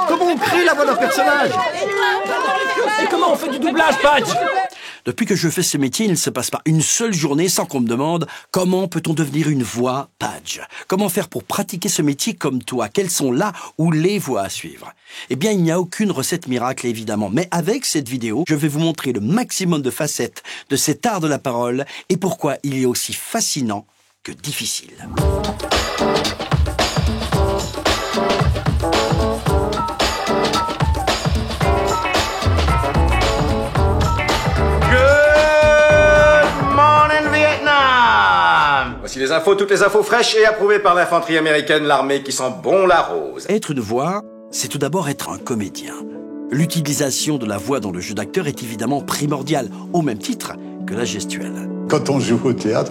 Comment on crée la voix d'un personnage? Et comment on fait du doublage, Padge? Depuis que je fais ce métier, il ne se passe pas une seule journée sans qu'on me demande comment peut-on devenir une voix Padge? Comment faire pour pratiquer ce métier comme toi? Quelles sont là ou les voies à suivre? Eh bien, il n'y a aucune recette miracle, évidemment. Mais avec cette vidéo, je vais vous montrer le maximum de facettes de cet art de la parole et pourquoi il est aussi fascinant que difficile. Voici les infos, toutes les infos fraîches et approuvées par l'infanterie américaine, l'armée qui sent bon la rose. Être une voix, c'est tout d'abord être un comédien. L'utilisation de la voix dans le jeu d'acteur est évidemment primordiale, au même titre que la gestuelle. Quand on joue au théâtre,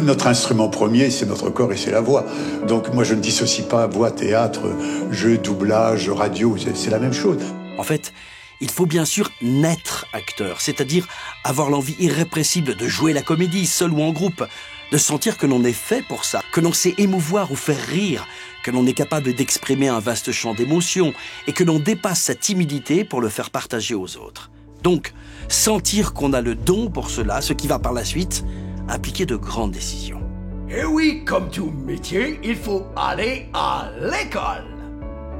notre instrument premier, c'est notre corps et c'est la voix. Donc moi, je ne dissocie pas voix, théâtre, jeu, doublage, radio, c'est la même chose. En fait, il faut bien sûr naître acteur, c'est-à-dire avoir l'envie irrépressible de jouer la comédie, seul ou en groupe, de sentir que l'on est fait pour ça, que l'on sait émouvoir ou faire rire, que l'on est capable d'exprimer un vaste champ d'émotions et que l'on dépasse sa timidité pour le faire partager aux autres. Donc, sentir qu'on a le don pour cela, ce qui va par la suite impliquer de grandes décisions. Et oui, comme tout métier, il faut aller à l'école.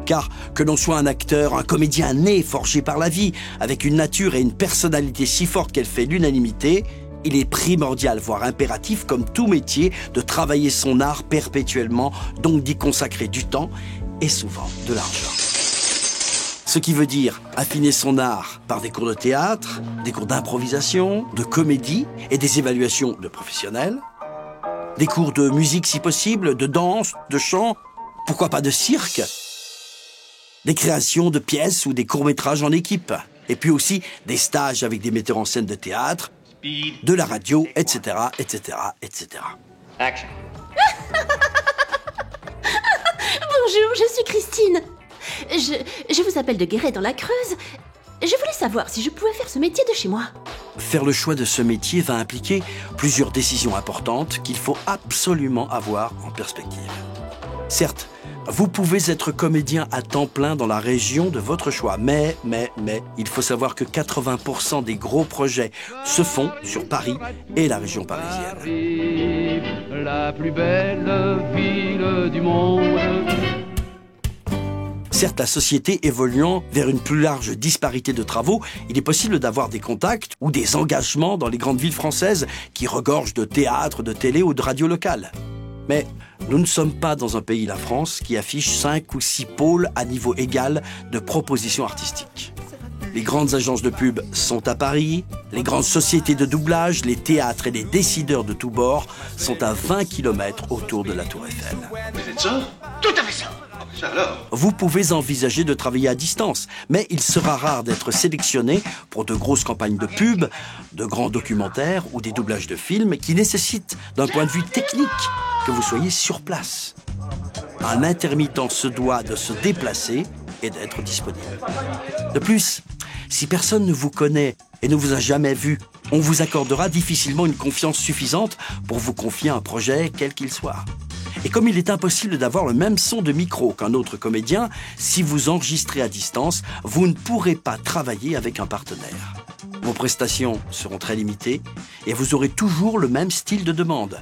Car que l'on soit un acteur, un comédien né, forgé par la vie, avec une nature et une personnalité si forte qu'elle fait l'unanimité, il est primordial, voire impératif, comme tout métier, de travailler son art perpétuellement, donc d'y consacrer du temps et souvent de l'argent. Ce qui veut dire affiner son art par des cours de théâtre, des cours d'improvisation, de comédie et des évaluations de professionnels, des cours de musique si possible, de danse, de chant, pourquoi pas de cirque, des créations de pièces ou des courts-métrages en équipe, et puis aussi des stages avec des metteurs en scène de théâtre, de la radio, etc., etc., etc. Action. Bonjour, je suis Christine. Je vous appelle de Guéret dans la Creuse. Je voulais savoir si je pouvais faire ce métier de chez moi. Faire le choix de ce métier va impliquer plusieurs décisions importantes qu'il faut absolument avoir en perspective. Certes, vous pouvez être comédien à temps plein dans la région de votre choix, mais, il faut savoir que 80% des gros projets se font sur Paris et la région parisienne. La plus belle ville du monde. Certes, la société évoluant vers une plus large disparité de travaux, il est possible d'avoir des contacts ou des engagements dans les grandes villes françaises qui regorgent de théâtre, de télé ou de radio locale. Mais nous ne sommes pas dans un pays, la France, qui affiche 5 ou 6 pôles à niveau égal de propositions artistiques. Les grandes agences de pub sont à Paris, les grandes sociétés de doublage, les théâtres et les décideurs de tous bords sont à 20 km autour de la Tour Eiffel. Vous êtes sûr? Tout à fait sûr. Ça alors? Vous pouvez envisager de travailler à distance, mais il sera rare d'être sélectionné pour de grosses campagnes de pub, de grands documentaires ou des doublages de films qui nécessitent, d'un point de vue technique, que vous soyez sur place. Un intermittent se doit de se déplacer et d'être disponible. De plus, si personne ne vous connaît et ne vous a jamais vu, on vous accordera difficilement une confiance suffisante pour vous confier un projet quel qu'il soit. Et comme il est impossible d'avoir le même son de micro qu'un autre comédien, si vous enregistrez à distance, vous ne pourrez pas travailler avec un partenaire. Vos prestations seront très limitées et vous aurez toujours le même style de demande.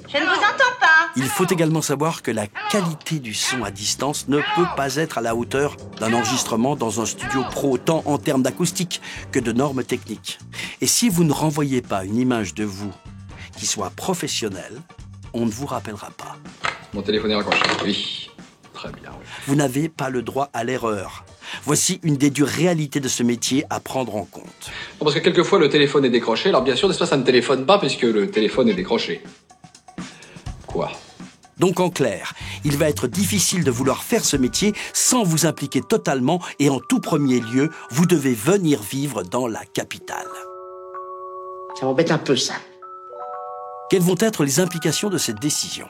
Je ne vous entends pas. Il faut également savoir que la qualité du son à distance ne peut pas être à la hauteur d'un enregistrement dans un studio pro, tant en termes d'acoustique que de normes techniques. Et si vous ne renvoyez pas une image de vous qui soit professionnelle, on ne vous rappellera pas. Mon téléphone est raccroché. Oui, très bien. Vous n'avez pas le droit à l'erreur. Voici une des dures réalités de ce métier à prendre en compte. Bon, parce que quelquefois le téléphone est décroché, alors bien sûr, n'est-ce pas, ça ne téléphone pas puisque le téléphone est décroché. Quoi? Donc en clair, il va être difficile de vouloir faire ce métier sans vous impliquer totalement et en tout premier lieu, vous devez venir vivre dans la capitale. Ça m'embête un peu, ça. Quelles vont être les implications de cette décision?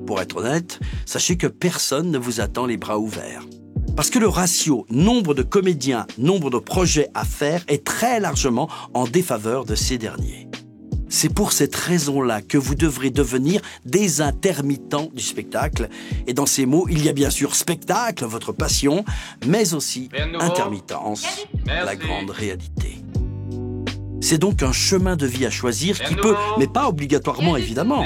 Pour être honnête, sachez que personne ne vous attend les bras ouverts. Parce que le ratio nombre de comédiens, nombre de projets à faire est très largement en défaveur de ces derniers. C'est pour cette raison-là que vous devrez devenir des intermittents du spectacle. Et dans ces mots, il y a bien sûr spectacle, votre passion, mais aussi intermittence, la grande réalité. C'est donc un chemin de vie à choisir qui peut, mais pas obligatoirement évidemment,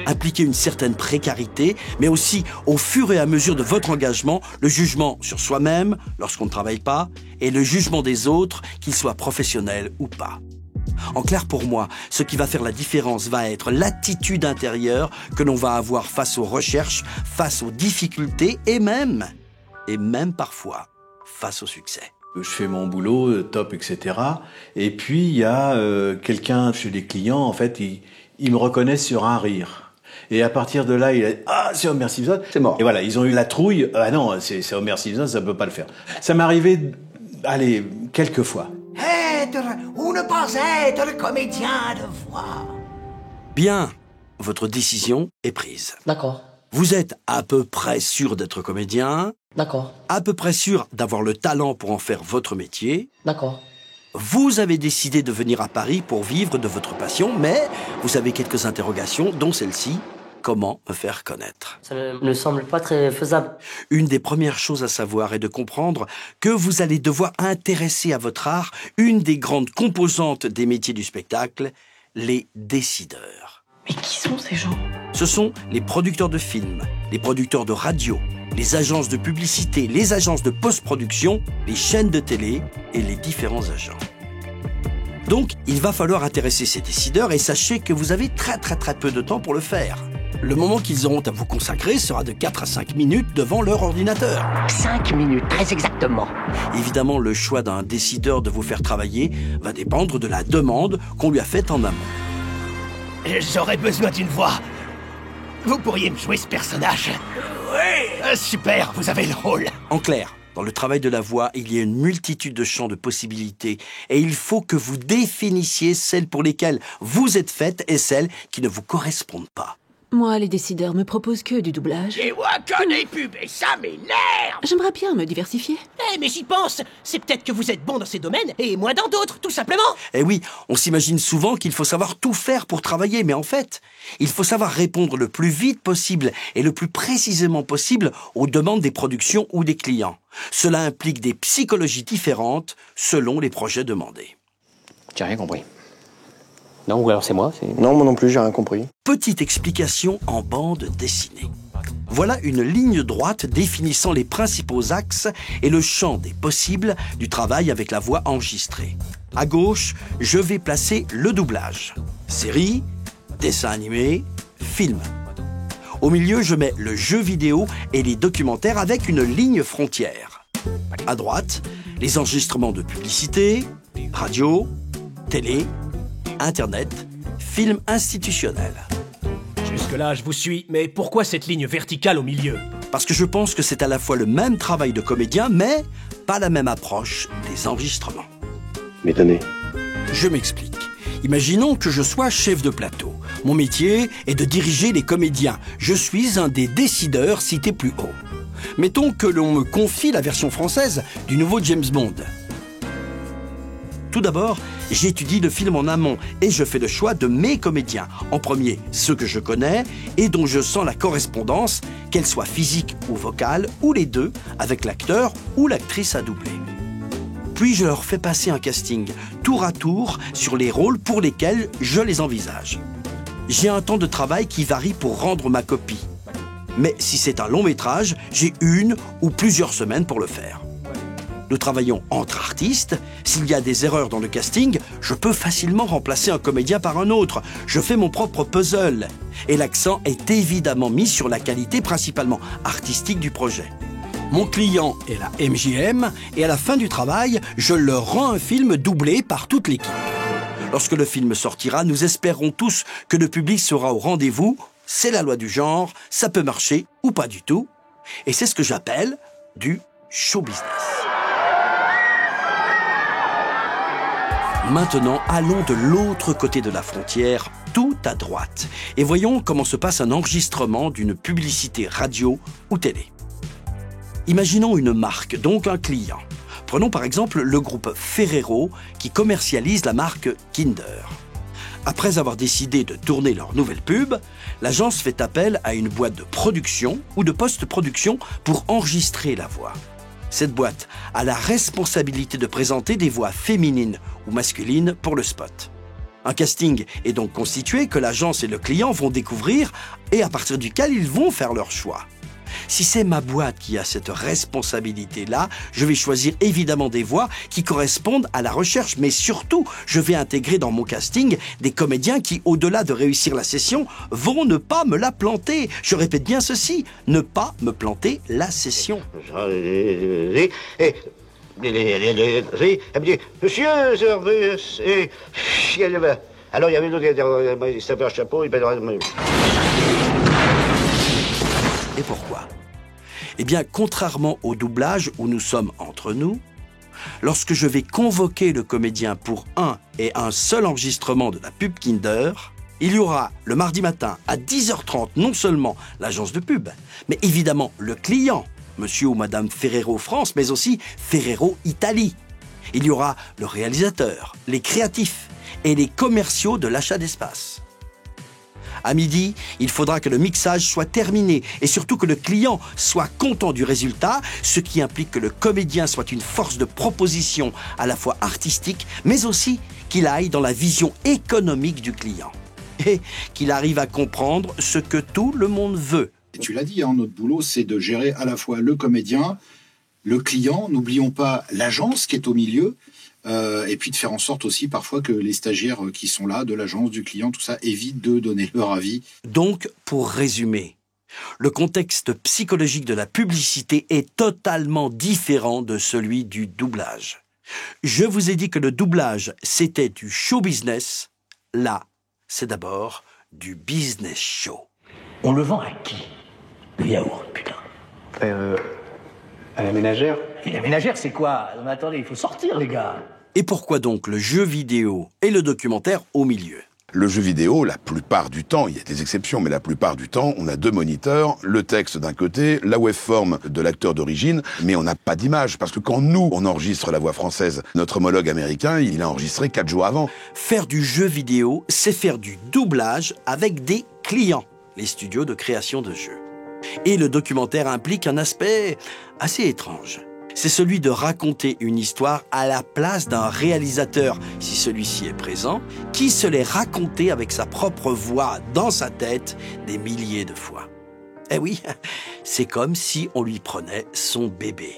impliquer une certaine précarité, mais aussi, au fur et à mesure de votre engagement, le jugement sur soi-même, lorsqu'on ne travaille pas, et le jugement des autres, qu'ils soient professionnels ou pas. En clair, pour moi, ce qui va faire la différence va être l'attitude intérieure que l'on va avoir face aux recherches, face aux difficultés et même parfois, face au succès. Je fais mon boulot, top, etc. Et puis, il y a quelqu'un chez les clients, en fait, il me reconnaît sur un rire. Et à partir de là, il a dit « Ah, c'est Homer Simpson !» C'est mort. Et voilà, ils ont eu la trouille. « Ah non, c'est Homer Simpson, ça peut pas le faire. » Ça m'est arrivé, allez, quelques fois. Être ou ne pas être comédien de voix. Bien, votre décision est prise. D'accord. Vous êtes à peu près sûr d'être comédien. D'accord. À peu près sûr d'avoir le talent pour en faire votre métier. D'accord. Vous avez décidé de venir à Paris pour vivre de votre passion, mais vous avez quelques interrogations, dont celle-ci. Comment me faire connaître? Ça ne me semble pas très faisable. Une des premières choses à savoir est de comprendre que vous allez devoir intéresser à votre art une des grandes composantes des métiers du spectacle, les décideurs. Mais qui sont ces gens? Ce sont les producteurs de films, les producteurs de radio, les agences de publicité, les agences de post-production, les chaînes de télé et les différents agents. Donc, il va falloir intéresser ces décideurs et sachez que vous avez très peu de temps pour le faire. Le moment qu'ils auront à vous consacrer sera de 4 à 5 minutes devant leur ordinateur. 5 minutes, très exactement. Évidemment, le choix d'un décideur de vous faire travailler va dépendre de la demande qu'on lui a faite en amont. J'aurais besoin d'une voix. Vous pourriez me jouer ce personnage? Oui. Super, vous avez le rôle. En clair, dans le travail de la voix, il y a une multitude de champs de possibilités et il faut que vous définissiez celles pour lesquelles vous êtes faite et celles qui ne vous correspondent pas. Moi, les décideurs me proposent que du doublage. Et moi, que des pubs, et ça m'énerve. J'aimerais bien me diversifier. Mais j'y pense. C'est peut-être que vous êtes bon dans ces domaines et moi dans d'autres, tout simplement. Eh oui, on s'imagine souvent qu'il faut savoir tout faire pour travailler, mais en fait, il faut savoir répondre le plus vite possible et le plus précisément possible aux demandes des productions ou des clients. Cela implique des psychologies différentes selon les projets demandés. J'ai rien compris. Non, ou alors c'est moi, Non, moi non plus, j'ai rien compris. Petite explication en bande dessinée. Voilà une ligne droite définissant les principaux axes et le champ des possibles du travail avec la voix enregistrée. À gauche, je vais placer le doublage. Série, dessin animé, film. Au milieu, je mets le jeu vidéo et les documentaires avec une ligne frontière. À droite, les enregistrements de publicité, radio, télé, Internet, film institutionnel. Jusque-là, je vous suis, mais pourquoi cette ligne verticale au milieu? Parce que je pense que c'est à la fois le même travail de comédien, mais pas la même approche des enregistrements. M'étonné. Je m'explique. Imaginons que je sois chef de plateau. Mon métier est de diriger les comédiens. Je suis un des décideurs cités plus haut. Mettons que l'on me confie la version française du nouveau James Bond. Tout d'abord, j'étudie le film en amont et je fais le choix de mes comédiens. En premier, ceux que je connais et dont je sens la correspondance, qu'elle soit physique ou vocale, ou les deux, avec l'acteur ou l'actrice à doubler. Puis je leur fais passer un casting, tour à tour, sur les rôles pour lesquels je les envisage. J'ai un temps de travail qui varie pour rendre ma copie. Mais si c'est un long métrage, j'ai 1 ou plusieurs semaines pour le faire. Nous travaillons entre artistes. S'il y a des erreurs dans le casting, je peux facilement remplacer un comédien par un autre. Je fais mon propre puzzle. Et l'accent est évidemment mis sur la qualité principalement artistique du projet. Mon client est la MGM et à la fin du travail, je leur rends un film doublé par toute l'équipe. Lorsque le film sortira, nous espérons tous que le public sera au rendez-vous. C'est la loi du genre, ça peut marcher ou pas du tout. Et c'est ce que j'appelle du show business. Maintenant, allons de l'autre côté de la frontière, tout à droite, et voyons comment se passe un enregistrement d'une publicité radio ou télé. Imaginons une marque, donc un client. Prenons par exemple le groupe Ferrero qui commercialise la marque Kinder. Après avoir décidé de tourner leur nouvelle pub, l'agence fait appel à une boîte de production ou de post-production pour enregistrer la voix. Cette boîte a la responsabilité de présenter des voix féminines ou masculines pour le spot. Un casting est donc constitué que l'agence et le client vont découvrir et à partir duquel ils vont faire leur choix. Si c'est ma boîte qui a cette responsabilité-là, je vais choisir évidemment des voix qui correspondent à la recherche, mais surtout, je vais intégrer dans mon casting des comédiens qui, au-delà de réussir la session, vont ne pas me la planter. Je répète bien ceci, ne pas me planter la session. Monsieur, alors il y avait d'autres, il s'appelait un chapeau, il Et pourquoi? Eh bien, contrairement au doublage où nous sommes entre nous, lorsque je vais convoquer le comédien pour un et un seul enregistrement de la pub Kinder, il y aura le mardi matin à 10h30 non seulement l'agence de pub, mais évidemment le client, monsieur ou madame Ferrero France, mais aussi Ferrero Italie. Il y aura le réalisateur, les créatifs et les commerciaux de l'achat d'espace. À midi, il faudra que le mixage soit terminé et surtout que le client soit content du résultat, ce qui implique que le comédien soit une force de proposition à la fois artistique, mais aussi qu'il aille dans la vision économique du client et qu'il arrive à comprendre ce que tout le monde veut. Et tu l'as dit, hein, notre boulot, c'est de gérer à la fois le comédien, le client, n'oublions pas l'agence qui est au milieu, et puis de faire en sorte aussi parfois que les stagiaires qui sont là, de l'agence, du client, tout ça, évitent de donner leur avis. Donc, pour résumer, le contexte psychologique de la publicité est totalement différent de celui du doublage. Je vous ai dit que le doublage, c'était du show business. Là, c'est d'abord du business show. On le vend à qui? Le yaourt, putain. À la ménagère. Et la ménagère, c'est quoi? Mais attendez, il faut sortir, les gars. Et pourquoi donc le jeu vidéo et le documentaire au milieu? Le jeu vidéo, la plupart du temps, il y a des exceptions, mais la plupart du temps, on a deux moniteurs, le texte d'un côté, la waveform de l'acteur d'origine, mais on n'a pas d'image, parce que quand nous, on enregistre la voix française, notre homologue américain, il a enregistré 4 jours avant. Faire du jeu vidéo, c'est faire du doublage avec des clients, les studios de création de jeux. Et le documentaire implique un aspect assez étrange. C'est celui de raconter une histoire à la place d'un réalisateur, si celui-ci est présent, qui se l'est raconté avec sa propre voix dans sa tête des milliers de fois. Eh oui, c'est comme si on lui prenait son bébé.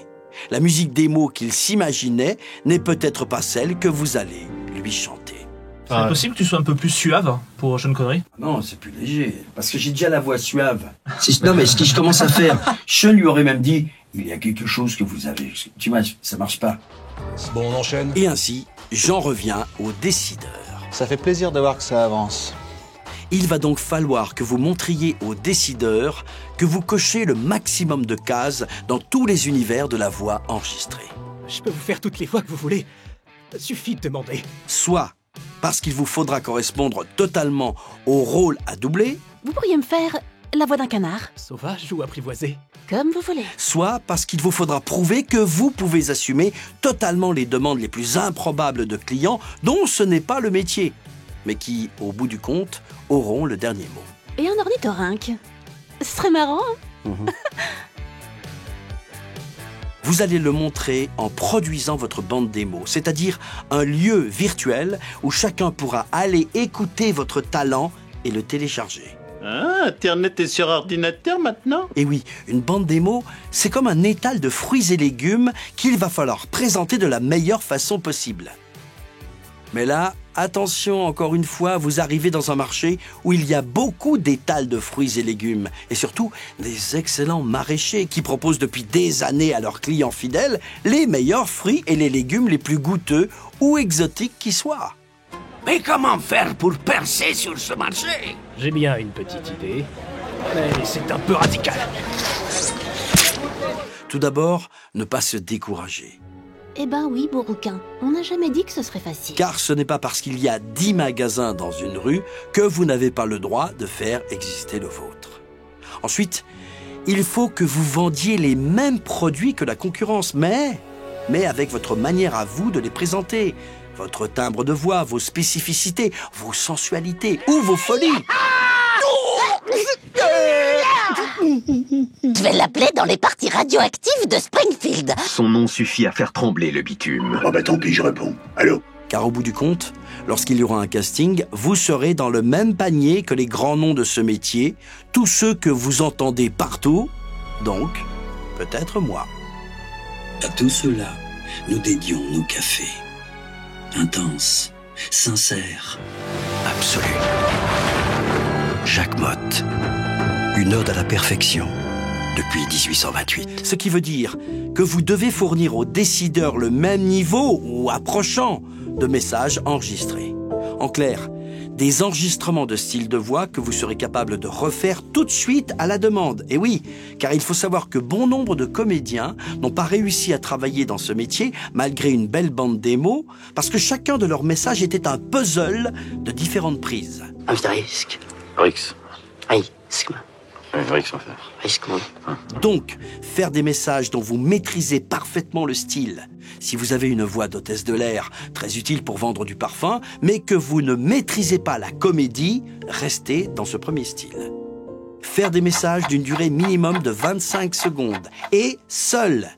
La musique des mots qu'il s'imaginait n'est peut-être pas celle que vous allez lui chanter. C'est possible que tu sois un peu plus suave pour Sean Connery? Non, c'est plus léger, parce que j'ai déjà la voix suave. Non, mais ce que je commence à faire, Sean lui aurait même dit, il y a quelque chose que vous avez. Tu vois, ça marche pas. Bon, on enchaîne. Et ainsi, j'en reviens aux décideurs. Ça fait plaisir de voir que ça avance. Il va donc falloir que vous montriez aux décideurs que vous cochez le maximum de cases dans tous les univers de la voix enregistrée. Je peux vous faire toutes les voix que vous voulez. Suffit de demander. Soit parce qu'il vous faudra correspondre totalement au rôle à doubler. Vous pourriez me faire la voix d'un canard. Sauvage ou apprivoisé? Comme vous voulez. Soit parce qu'il vous faudra prouver que vous pouvez assumer totalement les demandes les plus improbables de clients dont ce n'est pas le métier, mais qui, au bout du compte, auront le dernier mot. Et un ornithorynque. Ce serait marrant, hein? Vous allez le montrer en produisant votre bande démo, c'est-à-dire un lieu virtuel où chacun pourra aller écouter votre talent et le télécharger. Ah, Internet est sur ordinateur maintenant? Et oui, une bande démo, c'est comme un étal de fruits et légumes qu'il va falloir présenter de la meilleure façon possible. Mais là, attention, encore une fois, vous arrivez dans un marché où il y a beaucoup d'étals de fruits et légumes, et surtout des excellents maraîchers qui proposent depuis des années à leurs clients fidèles les meilleurs fruits et les légumes les plus goûteux ou exotiques qui soient. Mais comment faire pour percer sur ce marché? J'ai bien une petite idée, mais c'est un peu radical. Tout d'abord, ne pas se décourager. Eh ben oui, Bourrouquin, on n'a jamais dit que ce serait facile. Car ce n'est pas parce qu'il y a 10 magasins dans une rue que vous n'avez pas le droit de faire exister le vôtre. Ensuite, il faut que vous vendiez les mêmes produits que la concurrence, mais avec votre manière à vous de les présenter. Votre timbre de voix, vos spécificités, vos sensualités ou vos folies. Je vais l'appeler dans les parties radioactives de Springfield. Son nom suffit à faire trembler le bitume. Oh bah tant pis, je réponds. Allô? Car au bout du compte, lorsqu'il y aura un casting, vous serez dans le même panier que les grands noms de ce métier, tous ceux que vous entendez partout, donc peut-être moi. À tout cela, nous dédions nos cafés. Intenses, sincères, absolus. Jacques Motte, une ode à la perfection depuis 1828. Ce qui veut dire que vous devez fournir aux décideurs le même niveau ou approchant de messages enregistrés. En clair, des enregistrements de style de voix que vous serez capable de refaire tout de suite à la demande. Et oui, car il faut savoir que bon nombre de comédiens n'ont pas réussi à travailler dans ce métier malgré une belle bande démo, parce que chacun de leurs messages était un puzzle de différentes prises. Risque. Rix. Risque. Rix, en fait. Risque. Donc, faire des messages dont vous maîtrisez parfaitement le style. Si vous avez une voix d'hôtesse de l'air, très utile pour vendre du parfum, mais que vous ne maîtrisez pas la comédie, restez dans ce premier style. Faire des messages d'une durée minimum de 25 secondes, et seul.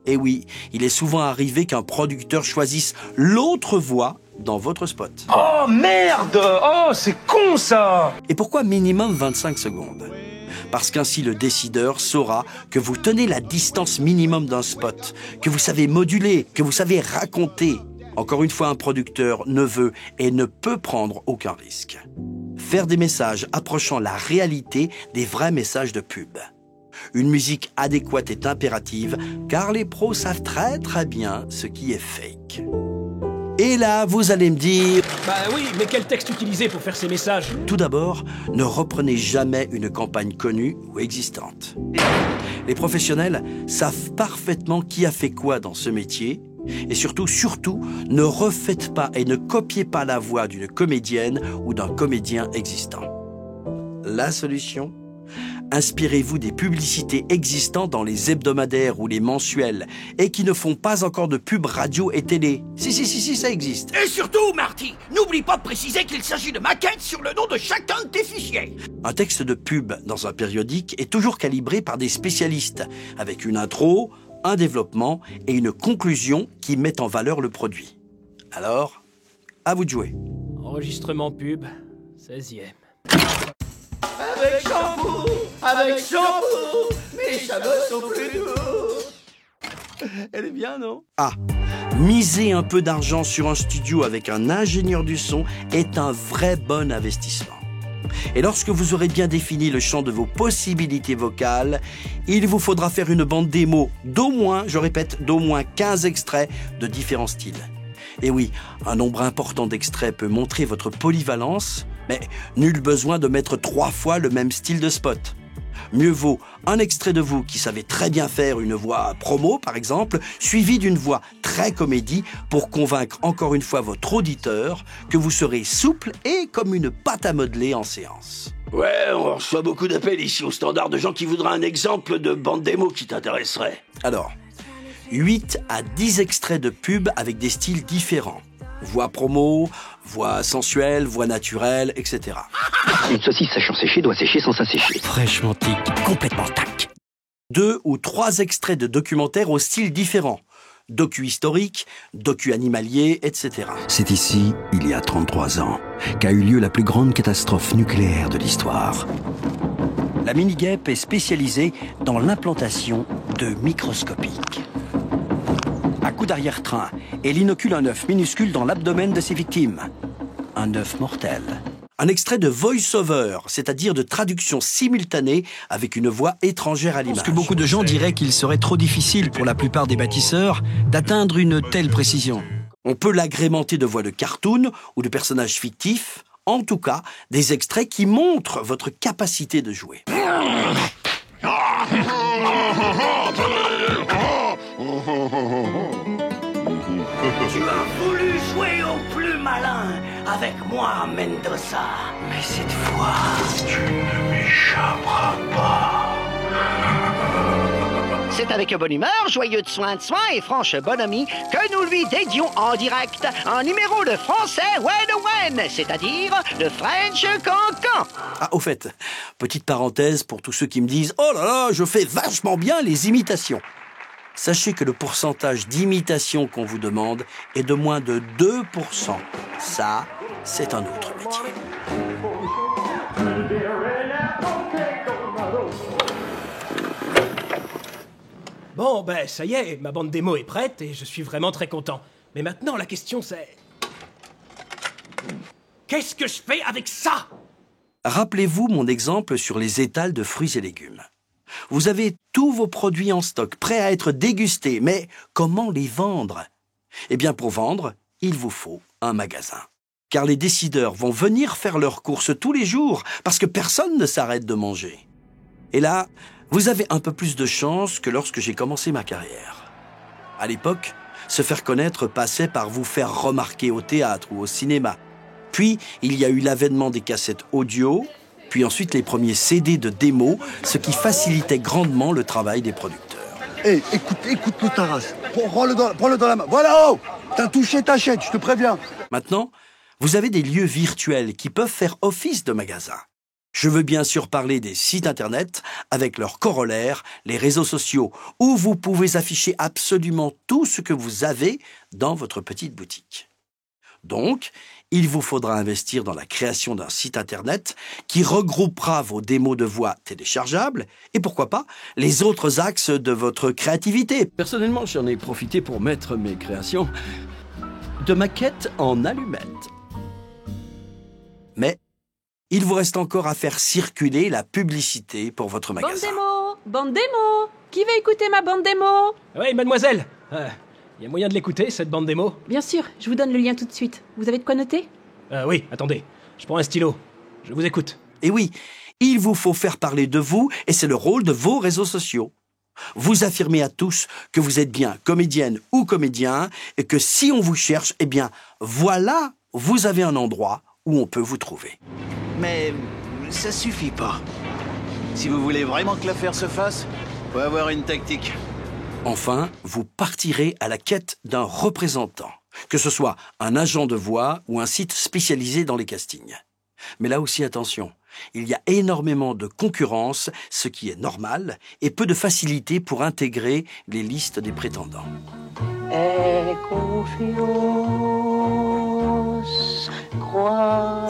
Et oui, il est souvent arrivé qu'un producteur choisisse l'autre voix dans votre spot. Oh merde! Oh, c'est con ça! Et pourquoi minimum 25 secondes? Parce qu'ainsi le décideur saura que vous tenez la distance minimum d'un spot, que vous savez moduler, que vous savez raconter. Encore une fois, un producteur ne veut et ne peut prendre aucun risque. Faire des messages approchant la réalité des vrais messages de pub. Une musique adéquate est impérative, car les pros savent très très bien ce qui est fake. Et là, vous allez me dire... Bah oui, mais quel texte utiliser pour faire ces messages? Tout d'abord, ne reprenez jamais une campagne connue ou existante. Les professionnels savent parfaitement qui a fait quoi dans ce métier. Et surtout, ne refaites pas et ne copiez pas la voix d'une comédienne ou d'un comédien existant. La solution ? Inspirez-vous des publicités existantes dans les hebdomadaires ou les mensuels et qui ne font pas encore de pub radio et télé. Si, ça existe. Et surtout, Marty, n'oublie pas de préciser qu'il s'agit de maquettes sur le nom de chacun de tes fichiers. Un texte de pub dans un périodique est toujours calibré par des spécialistes, avec une intro, un développement et une conclusion qui mettent en valeur le produit. Alors, à vous de jouer. Enregistrement pub, 16e. Avec shampoo, mes cheveux sont plus doux. Elle est bien, non? Ah, miser un peu d'argent sur un studio avec un ingénieur du son est un vrai bon investissement. Et lorsque vous aurez bien défini le champ de vos possibilités vocales, il vous faudra faire une bande démo d'au moins, je répète, d'au moins 15 extraits de différents styles. Et oui, un nombre important d'extraits peut montrer votre polyvalence, mais nul besoin de mettre 3 fois le même style de spot. Mieux vaut un extrait de vous qui savez très bien faire une voix promo, par exemple, suivi d'une voix très comédie pour convaincre encore une fois votre auditeur que vous serez souple et comme une pâte à modeler en séance. Ouais, on reçoit beaucoup d'appels ici au standard de gens qui voudraient un exemple de bande démo qui t'intéresserait. Alors, 8 à 10 extraits de pub avec des styles différents. Voix promo, voix sensuelle, voix naturelle, etc. Une saucisse sachant sécher doit sécher sans s'assécher. Fraîchement tic, complètement tac. 2 ou 3 extraits de documentaires au style différent. Docu-historique, docu-animalier, etc. C'est ici, il y a 33 ans, qu'a eu lieu la plus grande catastrophe nucléaire de l'histoire. La Miniguep est spécialisée dans l'implantation d'œufs microscopiques. À coup d'arrière-train, elle inocule un œuf minuscule dans l'abdomen de ses victimes. Un œuf mortel. Un extrait de voice-over, c'est-à-dire de traduction simultanée avec une voix étrangère à l'image. Parce que beaucoup de gens diraient qu'il serait trop difficile pour la plupart des bâtisseurs d'atteindre une telle précision. On peut l'agrémenter de voix de cartoon ou de personnages fictifs, en tout cas des extraits qui montrent votre capacité de jouer. Tu as voulu jouer au plus malin avec moi, Mendoza. Mais cette fois, tu ne m'échapperas pas. C'est C'est avec bonne humeur, joyeux de soin et franche bonhomie que nous lui dédions en direct un numéro de français Wen, c'est-à-dire le French Cancan. Ah, au fait, petite parenthèse pour tous ceux qui me disent « Oh là là, je fais vachement bien les imitations ». Sachez que le pourcentage d'imitations qu'on vous demande est de moins de 2%. Ça, c'est un autre métier. Bon, ben ça y est, ma bande démo est prête et je suis vraiment très content. Mais maintenant, la question c'est... Qu'est-ce que je fais avec ça? Rappelez-vous mon exemple sur les étals de fruits et légumes. Vous avez tous vos produits en stock, prêts à être dégustés, mais comment les vendre? Eh bien, pour vendre, il vous faut un magasin. Car les décideurs vont venir faire leurs courses tous les jours, parce que personne ne s'arrête de manger. Et là, vous avez un peu plus de chance que lorsque j'ai commencé ma carrière. À l'époque, se faire connaître passait par vous faire remarquer au théâtre ou au cinéma. Puis, il y a eu l'avènement des cassettes audio, puis ensuite les premiers CD de démo, ce qui facilitait grandement le travail des producteurs. Hé, écoute-le ta race. Prends-le dans la main. Voilà, oh! T'as touché, t'achètes, je te préviens. Maintenant, vous avez des lieux virtuels qui peuvent faire office de magasin. Je veux bien sûr parler des sites internet avec leurs corollaires, les réseaux sociaux, où vous pouvez afficher absolument tout ce que vous avez dans votre petite boutique. Donc, il vous faudra investir dans la création d'un site internet qui regroupera vos démos de voix téléchargeables et pourquoi pas les autres axes de votre créativité. Personnellement, j'en ai profité pour mettre mes créations de maquettes en allumettes. Mais il vous reste encore à faire circuler la publicité pour votre magasin. Bande démo. Qui va écouter ma bande démo? Oui, mademoiselle. Il y a moyen de l'écouter, cette bande démo? Bien sûr, je vous donne le lien tout de suite. Vous avez de quoi noter? Oui, attendez. Je prends un stylo. Je vous écoute. Et oui, il vous faut faire parler de vous et c'est le rôle de vos réseaux sociaux. Vous affirmez à tous que vous êtes bien comédienne ou comédien et que si on vous cherche, eh bien, voilà, vous avez un endroit où on peut vous trouver. Mais ça suffit pas. Si vous voulez vraiment que l'affaire se fasse, faut avoir une tactique. Enfin, vous partirez à la quête d'un représentant, que ce soit un agent de voix ou un site spécialisé dans les castings. Mais là aussi, attention, il y a énormément de concurrence, ce qui est normal, et peu de facilité pour intégrer les listes des prétendants.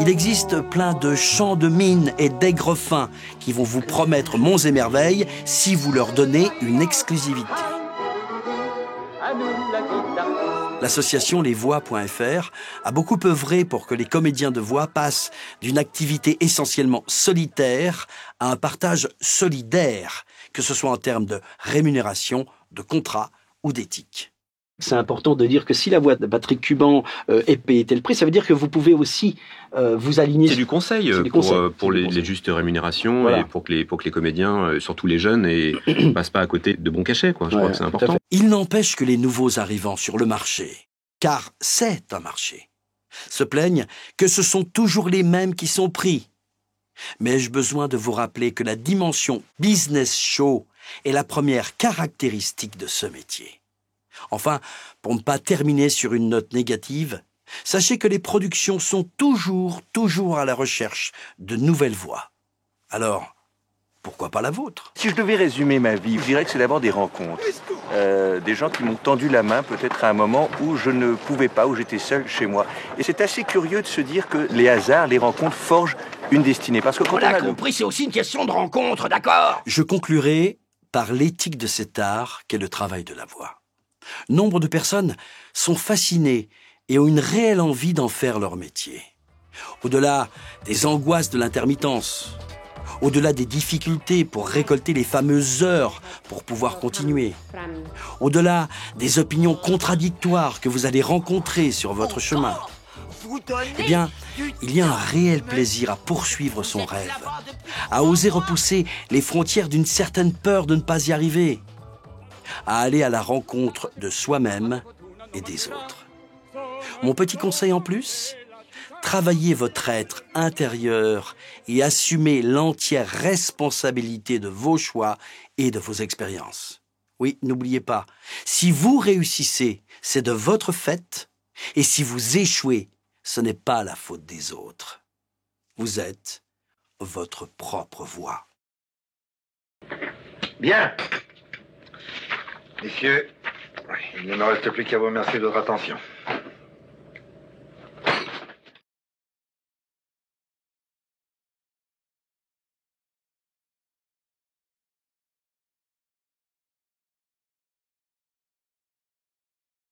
Il existe plein de chants de mine et d'aigrefins qui vont vous promettre monts et merveilles si vous leur donnez une exclusivité. L'association lesvoix.fr a beaucoup œuvré pour que les comédiens de voix passent d'une activité essentiellement solitaire à un partage solidaire, que ce soit en termes de rémunération, de contrat ou d'éthique. C'est important de dire que si la voix de Patrick Cuban est payée tel prix, ça veut dire que vous pouvez aussi vous aligner... C'est du conseil pour les justes rémunérations, voilà. Et pour que les comédiens, surtout les jeunes, ne passent pas à côté de bons cachets. Je crois que c'est important. Il n'empêche que les nouveaux arrivants sur le marché, car c'est un marché, se plaignent que ce sont toujours les mêmes qui sont pris. Mais ai-je besoin de vous rappeler que la dimension business show est la première caractéristique de ce métier? Enfin, pour ne pas terminer sur une note négative, sachez que les productions sont toujours à la recherche de nouvelles voix. Alors, pourquoi pas la vôtre? Si je devais résumer ma vie, je dirais que c'est d'abord des rencontres. Des gens qui m'ont tendu la main peut-être à un moment où je ne pouvais pas, où j'étais seul chez moi. Et c'est assez curieux de se dire que les hasards, les rencontres forgent une destinée. Parce que quand on a compris, c'est aussi une question de rencontre, d'accord? Je conclurai par l'éthique de cet art qu'est le travail de la voix. Nombre de personnes sont fascinées et ont une réelle envie d'en faire leur métier. Au-delà des angoisses de l'intermittence, au-delà des difficultés pour récolter les fameuses heures pour pouvoir continuer, au-delà des opinions contradictoires que vous allez rencontrer sur votre chemin, eh bien, il y a un réel plaisir à poursuivre son rêve, à oser repousser les frontières d'une certaine peur de ne pas y arriver, à aller à la rencontre de soi-même et des autres. Mon petit conseil en plus, travaillez votre être intérieur et assumez l'entière responsabilité de vos choix et de vos expériences. Oui, n'oubliez pas, si vous réussissez, c'est de votre fait, et si vous échouez, ce n'est pas la faute des autres. Vous êtes votre propre voix. Bien. Messieurs, il ne me reste plus qu'à vous remercier de votre attention.